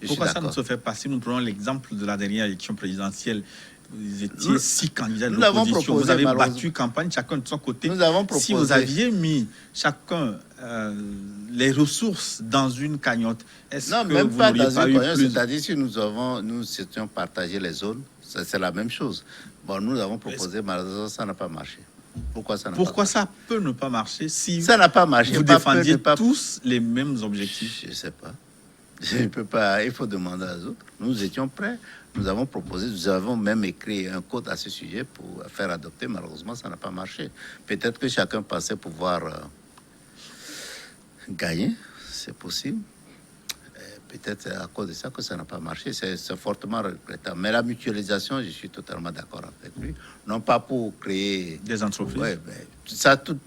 Pourquoi ça ne se fait pas? Si nous prenons l'exemple de la dernière élection présidentielle, vous étiez 6 candidats de l'opposition, vous avez battu campagne chacun de son côté. Nous avons proposé, si vous aviez mis chacun les ressources dans une cagnotte, est-ce que même vous pas n'auriez dans pas une eu cagnotte, plus? C'est-à-dire si nous étions partagé les zones, c'est la même chose. Bon, nous avons proposé, malheureusement, ça n'a pas marché. Pourquoi ça peut ne pas marcher si ça n'a pas marché, vous défendiez tous les mêmes objectifs? Je ne sais pas. Je ne peux pas, il faut demander aux autres. Nous étions prêts, nous avons proposé, nous avons même écrit un code à ce sujet pour faire adopter. Malheureusement, ça n'a pas marché. Peut-être que chacun pensait pouvoir gagner, c'est possible. Peut-être à cause de ça que ça n'a pas marché, c'est fortement regrettable. Mais la mutualisation, je suis totalement d'accord avec lui. Non pas pour créer des entreprises. Ouais, mais ça, tout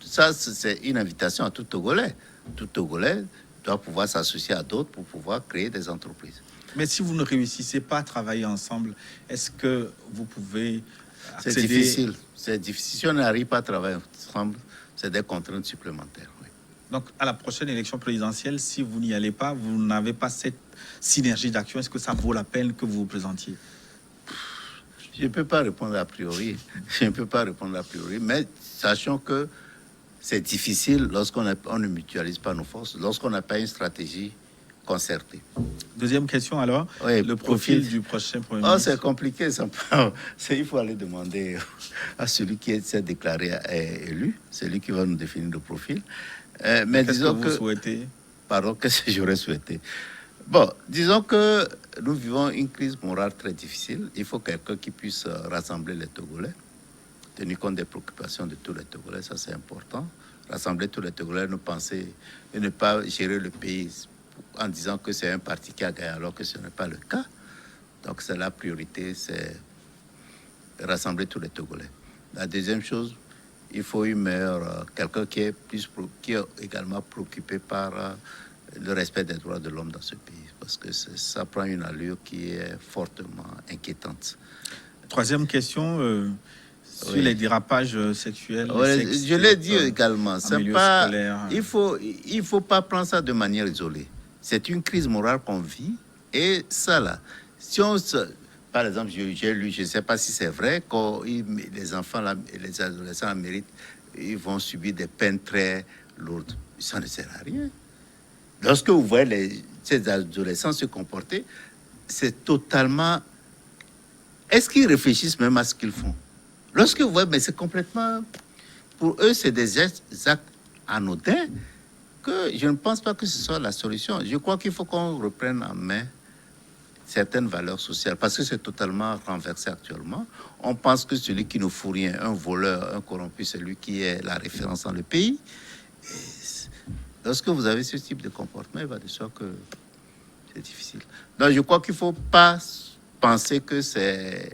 ça, c'est une invitation à tout Togolais. Tout Togolais doit pouvoir s'associer à d'autres pour pouvoir créer des entreprises. Mais si vous ne réussissez pas à travailler ensemble, est-ce que vous pouvez accéder... C'est difficile. C'est difficile. Si on n'arrive pas à travailler ensemble, c'est des contraintes supplémentaires. Oui. Donc, à la prochaine élection présidentielle, si vous n'y allez pas, vous n'avez pas cette synergie d'action, est-ce que ça vaut la peine que vous vous présentiez? Je ne peux pas répondre a priori. Je ne peux pas répondre a priori, mais sachant que c'est difficile lorsqu'on ne mutualise pas nos forces, lorsqu'on n'a pas une stratégie concertée. Deuxième question alors, Oui, le profil du prochain Premier Oh, ministre. c'est compliqué, ça. Il faut aller demander à celui qui s'est déclaré élu, c'est lui qui va nous définir le profil. Mais Qu'est-ce disons que vous souhaitez? Pardon, qu'est-ce que j'aurais souhaité? Bon, disons que nous vivons une crise morale très difficile. Il faut quelqu'un qui puisse rassembler les Togolais, tenir compte des préoccupations de tous les Togolais, ça c'est important. Rassembler tous les Togolais, nous penser et ne pas gérer le pays en disant que c'est un parti qui a gagné alors que ce n'est pas le cas. Donc c'est la priorité, c'est rassembler tous les Togolais. La deuxième chose, il faut une meilleure, quelqu'un qui est également préoccupé par le respect des droits de l'homme dans ce pays, parce que ça prend une allure qui est fortement inquiétante. Troisième question, sur Oui. les dérapages sexuels. Ouais, je l'ai dit également, c'est pas, scolaire. il faut pas prendre ça de manière isolée. C'est une crise morale qu'on vit, et ça là, si on se... Par exemple, j'ai lu, je ne sais pas si c'est vrai, quand les enfants, les adolescents en mérite, ils vont subir des peines très lourdes. Ça ne sert à rien. Lorsque vous voyez ces adolescents se comporter, c'est totalement... Est-ce qu'ils réfléchissent même à ce qu'ils font? Lorsque vous voyez, mais c'est complètement... Pour eux, c'est des actes anodins que je ne pense pas que ce soit la solution. Je crois qu'il faut qu'on reprenne en main certaines valeurs sociales, parce que c'est totalement renversé actuellement. On pense que celui qui ne fout rien, un voleur, un corrompu, c'est lui qui est la référence dans le pays. Et lorsque vous avez ce type de comportement, il va de soi que c'est difficile. Donc je crois qu'il ne faut pas penser que c'est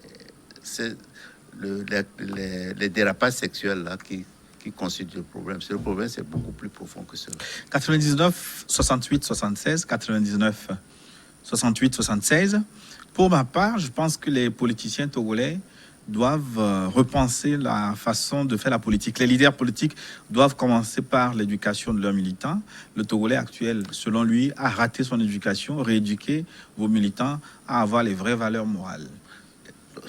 les dérapages sexuels là qui constituent le problème. Le problème, c'est beaucoup plus profond que cela. 99, 68, 76, 99, 68, 76. Pour ma part, je pense que les politiciens togolais doivent repenser la façon de faire la politique. Les leaders politiques doivent commencer par l'éducation de leurs militants. Le Togolais actuel, selon lui, a raté son éducation, rééduquer vos militants à avoir les vraies valeurs morales.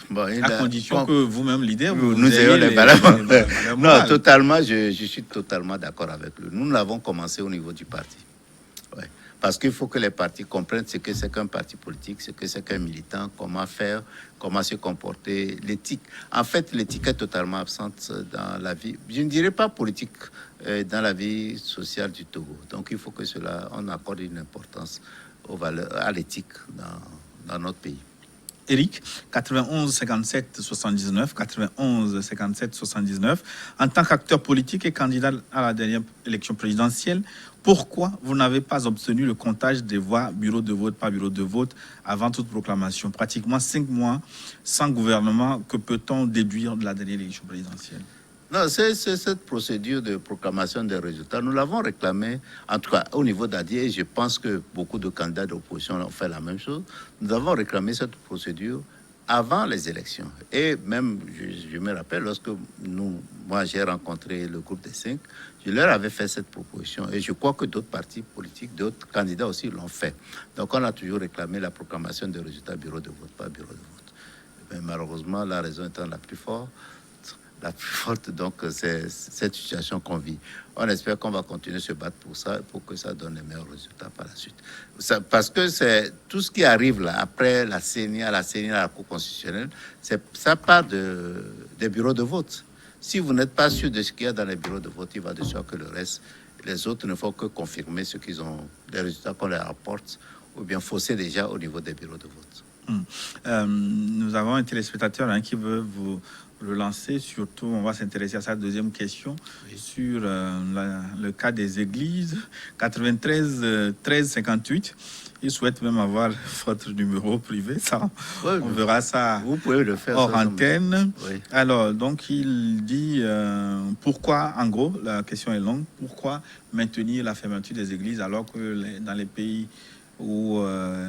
Bon, à condition que vous-même, leader, nous ayons les valeurs morales. Non, totalement, je suis totalement d'accord avec lui. Nous l'avons commencé au niveau du parti. Ouais. Parce qu'il faut que les partis comprennent ce que c'est qu'un parti politique, ce que c'est qu'un militant, comment faire, comment se comporter, l'éthique. En fait, l'éthique est totalement absente dans la vie, je ne dirais pas politique, dans la vie sociale du Togo. Donc il faut que cela, on accorde une importance aux valeurs, à l'éthique dans notre pays. Éric, 91 57 79, 91 57 79. En tant qu'acteur politique et candidat à la dernière élection présidentielle, pourquoi vous n'avez pas obtenu le comptage des voix bureau de vote par bureau de vote avant toute proclamation? Pratiquement 5 mois sans gouvernement, que peut-on déduire de la dernière élection présidentielle? Non, c'est cette procédure de proclamation des résultats. Nous l'avons réclamé, en tout cas au niveau d'Adi, et je pense que beaucoup de candidats d'opposition ont fait la même chose. Nous avons réclamé cette procédure avant les élections. Et même, je me rappelle, lorsque moi j'ai rencontré le groupe des 5, je leur avais fait cette proposition. Et je crois que d'autres partis politiques, d'autres candidats aussi l'ont fait. Donc on a toujours réclamé la proclamation des résultats bureau de vote, pas bureau de vote. Mais malheureusement, la raison étant la plus forte, donc c'est cette situation qu'on vit. On espère qu'on va continuer de se battre pour ça, pour que ça donne les meilleurs résultats par la suite. Parce que c'est tout ce qui arrive là, après la CENI, à la Cour constitutionnelle, ça part des bureaux de vote. Si vous n'êtes pas sûr de ce qu'il y a dans les bureaux de vote, il va de soi que le reste, les autres ne font que confirmer ce qu'ils ont, les résultats qu'on leur apporte, ou bien fausser déjà au niveau des bureaux de vote. Nous avons un téléspectateur qui veut vous relancer. Surtout, on va s'intéresser à sa deuxième question sur le cas des églises. 93 13 58. Il souhaite même avoir votre numéro privé. Ça, on verra ça. Vous pouvez le faire hors antenne. Oui. Alors, donc, il dit pourquoi, en gros, la question est longue, pourquoi maintenir la fermeture des églises alors que dans les pays où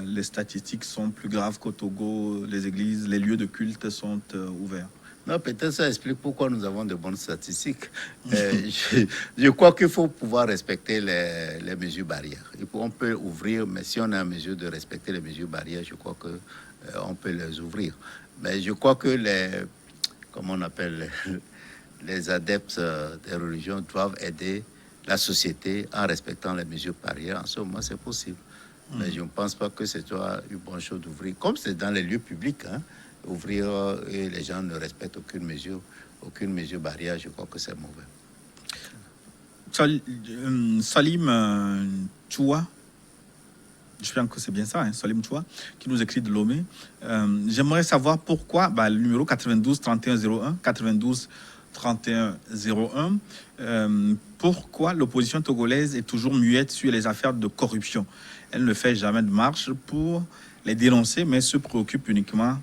les statistiques sont plus graves qu'au Togo, les églises, les lieux de culte sont ouverts? Non, peut-être ça explique pourquoi nous avons de bonnes statistiques. Je crois qu'il faut pouvoir respecter les mesures barrières. On peut ouvrir, mais si on est en mesure de respecter les mesures barrières, je crois que on peut les ouvrir. Mais je crois que comment on appelle, les adeptes des religions doivent aider la société en respectant les mesures barrières. En ce moment, c'est possible. Mais je ne pense pas que c'est une bonne chose d'ouvrir. Comme c'est dans les lieux publics, ouvrir et les gens ne respectent aucune mesure barrière, je crois que c'est mauvais. Salim Choua, je pense que c'est bien ça, Salim Choua, qui nous écrit de Lomé. J'aimerais savoir pourquoi le numéro 92 31 01, 92 31 01, pourquoi l'opposition togolaise est toujours muette sur les affaires de corruption. Elle ne fait jamais de marche pour les dénoncer, mais se préoccupe uniquement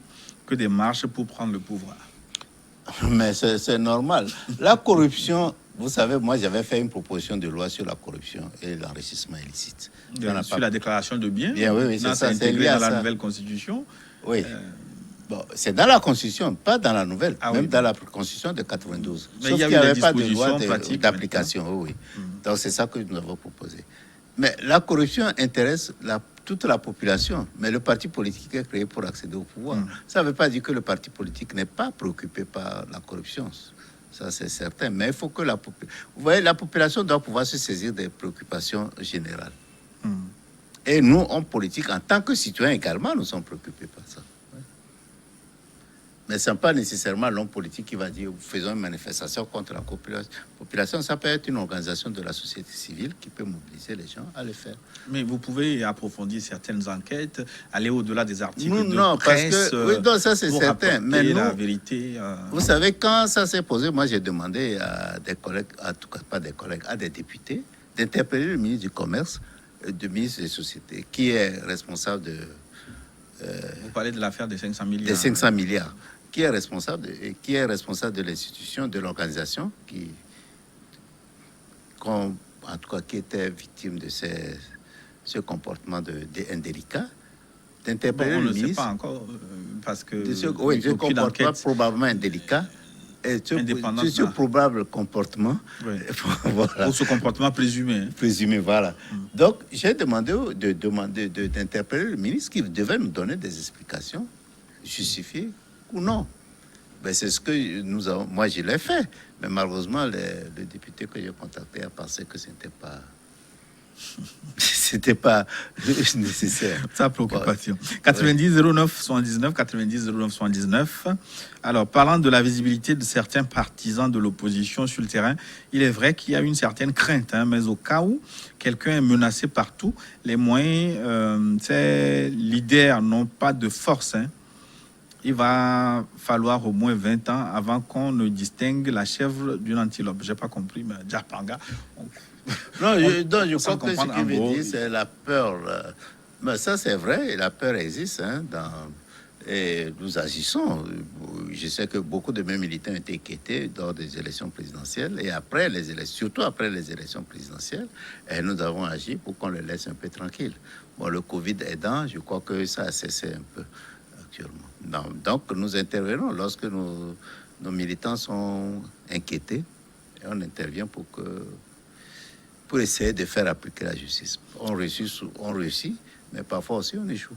que des marches pour prendre le pouvoir. Mais c'est normal. La corruption, vous savez, moi j'avais fait une proposition de loi sur la corruption et l'enrichissement illicite. Sur la déclaration de biens, oui, c'est ça, intégré dans la nouvelle constitution. Oui. Bon, c'est dans la constitution, pas dans la nouvelle, même dans la constitution de 92. Mais sauf il y qu'il n'y avait des pas de loi d'application. Oui. Donc c'est ça que nous avons proposé. Mais la corruption intéresse toute la population. Mais le parti politique est créé pour accéder au pouvoir. Ça ne veut pas dire que le parti politique n'est pas préoccupé par la corruption. Ça, c'est certain. Mais il faut que vous voyez, la population doit pouvoir se saisir des préoccupations générales. Et nous, en politique, en tant que citoyens également, nous sommes préoccupés par ça. Mais ce n'est pas nécessairement l'homme politique qui va dire faisons une manifestation contre la population. Ça peut être une organisation de la société civile qui peut mobiliser les gens à le faire. Mais vous pouvez approfondir certaines enquêtes, aller au-delà des articles de presse. Parce que, ça c'est certain. Mais la vérité. Vous savez, quand ça s'est posé, moi j'ai demandé à des collègues, en tout cas pas des collègues, à des députés, d'interpeller le ministre du Commerce, le ministre des Sociétés, qui est responsable de... vous parlez de l'affaire des 500 milliards. Des 500 milliards. Qui est responsable de l'institution, de l'organisation en tout cas, qui était victime de ce comportement indélica, d'interpeller le ministre. On ne sait pas encore, parce que... de ce comportement probablement indélicat, et ce probable comportement. Oui. Voilà. Ou ce comportement présumé. Présumé, voilà. Donc, j'ai demandé d'interpeller le ministre qui devait nous donner des explications justifiées ou non. Ben, c'est ce que nous avons. Moi, je l'ai fait. Mais malheureusement, le député que j'ai contacté a pensé que c'était pas nécessaire. Sa préoccupation. 90 09 79, 90 09 79. Alors, parlant de la visibilité de certains partisans de l'opposition sur le terrain, il est vrai qu'il y a une certaine crainte, mais au cas où quelqu'un est menacé partout, les moyens, ces leaders n'ont pas de force. Il va falloir au moins 20 ans avant qu'on ne distingue la chèvre d'une antilope. J'ai pas compris, mais Japanga. Je crois que ce qu'il veut dire, c'est la peur. Mais ça, c'est vrai, la peur existe. Et nous agissons. Je sais que beaucoup de mes militants ont été inquiétés lors des élections présidentielles et après les élections, surtout après les élections présidentielles. Et nous avons agi pour qu'on les laisse un peu tranquilles. Bon, le Covid aidant, je crois que ça a cessé un peu actuellement. Donc, nous intervenons lorsque nos militants sont inquiétés et on intervient pour essayer de faire appliquer la justice. On réussit, mais parfois aussi on échoue.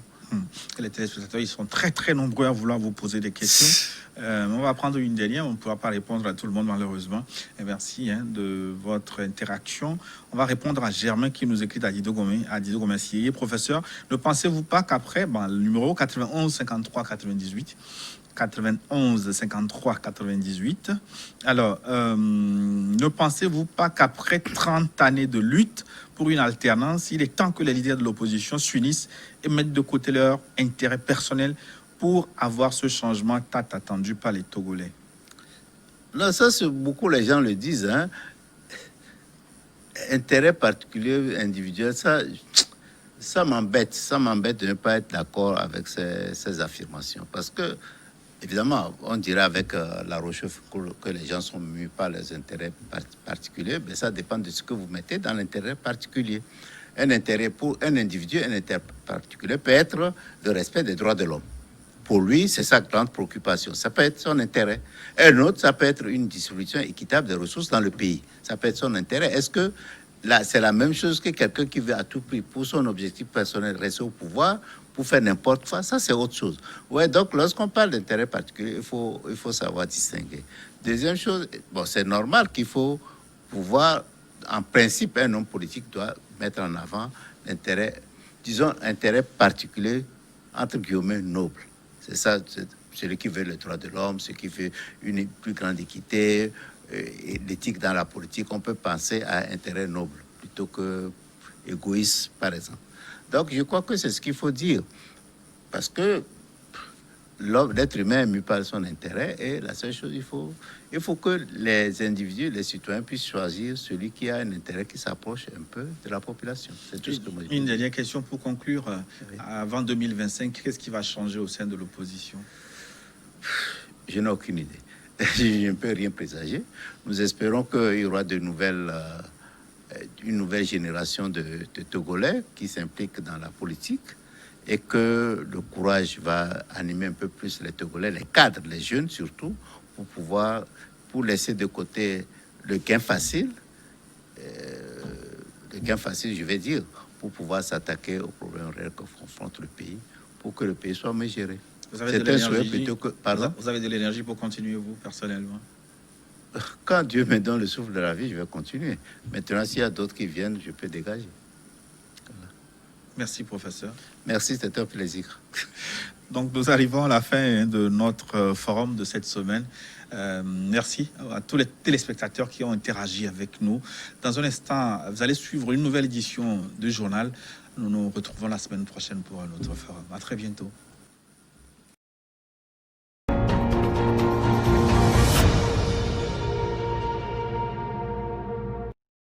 Les téléspectateurs, ils sont très très nombreux à vouloir vous poser des questions. On va prendre une dernière, on ne pourra pas répondre à tout le monde malheureusement. Et merci de votre interaction. On va répondre à Germain qui nous écrit à Dido Gomessier. Professeur, ne pensez-vous pas qu'après le numéro 91 53 98 91 53 98. Alors, ne pensez-vous pas qu'après 30 années de lutte pour une alternance, il est temps que les leaders de l'opposition s'unissent et mettent de côté leur intérêt personnel pour avoir ce changement tant attendu par les Togolais? Non, ça, c'est beaucoup les gens le disent. Hein. Intérêt particulier, individuel, ça m'embête. Ça m'embête de ne pas être d'accord avec ces affirmations. Parce que, évidemment, on dirait avec La Roche que les gens sont mus par les intérêts particuliers, mais ça dépend de ce que vous mettez dans l'intérêt particulier. Un intérêt pour un individu, un intérêt particulier peut être le respect des droits de l'homme. Pour lui, c'est sa grande préoccupation. Ça peut être son intérêt. Un autre, ça peut être une distribution équitable des ressources dans le pays. Ça peut être son intérêt. Est-ce que là, c'est la même chose que quelqu'un qui veut à tout prix, pour son objectif personnel, rester au pouvoir, pour faire n'importe quoi? Ça, c'est autre chose. Ouais, donc, lorsqu'on parle d'intérêt particulier, il faut savoir distinguer. Deuxième chose, bon, c'est normal qu'il faut pouvoir, en principe, un homme politique doit mettre en avant l'intérêt, disons, intérêt particulier, entre guillemets, noble. C'est ça, c'est celui qui veut le droit de l'homme, celui qui veut une plus grande équité, et l'éthique dans la politique. On peut penser à intérêt noble plutôt que égoïste, par exemple. Donc, je crois que c'est ce qu'il faut dire. Parce que l'être humain est mu par son intérêt, et la seule chose, il faut que les individus, les citoyens puissent choisir celui qui a un intérêt qui s'approche un peu de la population. C'est tout ce que moi je dis. Une dernière question pour conclure. Oui. Avant 2025, qu'est-ce qui va changer au sein de l'opposition? Je n'ai aucune idée. Je ne peux rien présager. Nous espérons qu'il y aura une nouvelle génération de Togolais qui s'impliquent dans la politique, et que le courage va animer un peu plus les Togolais, les cadres, les jeunes surtout, pour laisser de côté le gain facile, je vais dire, pour pouvoir s'attaquer aux problèmes réels que confronte le pays, pour que le pays soit mieux géré. C'est un souhait plutôt que... Pardon? Vous avez de l'énergie pour continuer, vous, personnellement? Quand Dieu me donne le souffle de la vie, je vais continuer. Maintenant, s'il y a d'autres qui viennent, je peux dégager. Voilà. Merci, professeur. Merci, c'était un plaisir. Donc, nous arrivons à la fin de notre forum de cette semaine. Merci à tous les téléspectateurs qui ont interagi avec nous. Dans un instant, vous allez suivre une nouvelle édition du journal. Nous nous retrouvons la semaine prochaine pour un autre forum. À très bientôt.